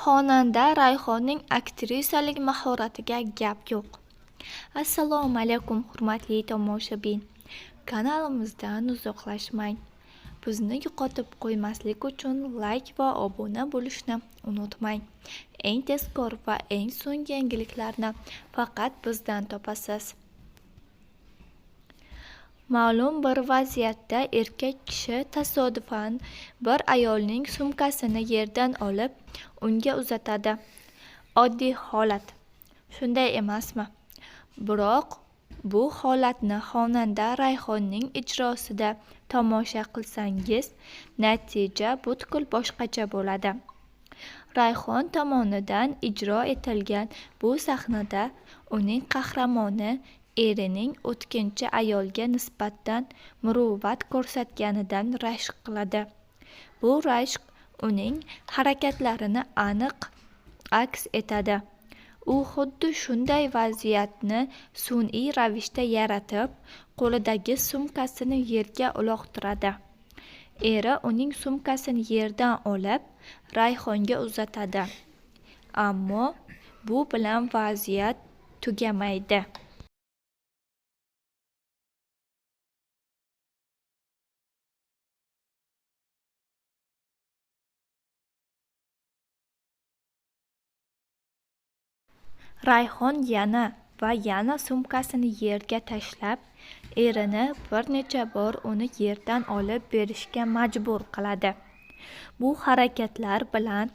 Xonanda Rayhonning aktrisalik mahoratiga gap yo'q. Assalomu alaykum hurmatli tomoshabin. Kanalimizdan uzoqlashmang. Bizni yo'qotib qo'ymaslik uchun like va obuna bo'lishni unutmang. Eng tezkor va eng so'nggi yangiliklarni faqat bizdan topasiz. Ma'lum bir vaziyatda erkak kishi tasodifan bir ayolning sumkasini yerdan olib, unga uzatadi. Oddiy holat, shunday emasmi? Biroq bu holatni xonanda Rayhonning ijrosida tomosha qilsangiz, natija butkul boshqacha bo'ladi. Rayhon tomonidan ijro etilgan bu sahnada uning qahramoni erining o'tkinchi ayolga nisbatan muruvvat ko'rsatganidan rashk qiladi. Bu rashk uning harakatlarini aniq aks etadi. U xuddi shunday vaziyatni sun'iy ravishda yaratib, qo'lidagi sumkasini yerga uloqtiradi. Eri uning sumkasini yerdan olib, Rayhonga uzatadi. Ammo bu bilan vaziyat tugamaydi. Rayhon yana va yana sumkasini yerga tashlab, erini bir necha bor uni yerdan olib berishga majbur qiladi. Bu harakatlar bilan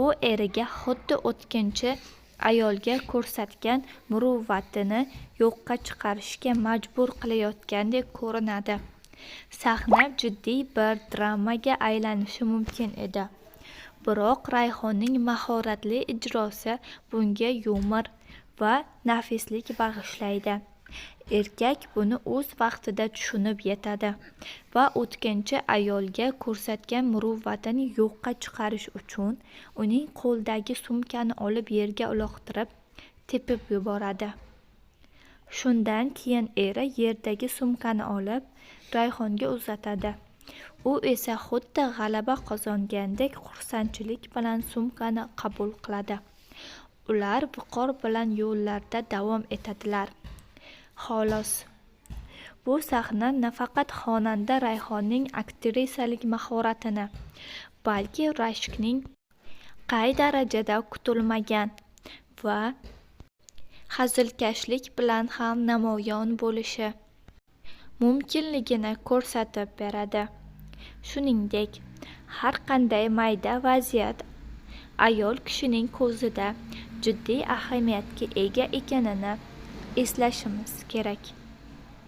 u eriga xuddi o'tkinchi ayolga ko'rsatgan muruvvatini yo'qqa chiqarishga majbur qilayotgandek ko'rinadi. Sahna jiddiy bir dramaga aylanishi mumkin edi. Biroq Rayhonning mahoratli ijrosi bunga yumor va nafislik bag'ishlaydi. Erkak buni o'z vaqtida tushunib yetadi va o'tkinchi ayolga ko'rsatgan muruvvatini yo'qqa chiqarish uchun uning qo'lidagi sumkani olib yerga uloqtirib, tepib yuboradi. Shundan keyin eri yerdagi sumkani olib, Rayhonga uzatadi. U esa xuddi g'alaba qozongandek xursandchilik bilan sumkani qabul qiladi. Ular viqor bilan yo'llarida davom etadilar. Xolos. Bu sahna nafaqat xonanda Rayhonning aktrisalik mahoratini, balki rashkning qay darajada kutilmagan va hazilkashlik bilan ham namoyon bo'lishi mumkinligini ko'rsatib beradi. Shuningdek, har qanday mayda vaziyat ayol kishining ko'zida jiddiy ahamiyatga ega ekanini eslashimiz kerak.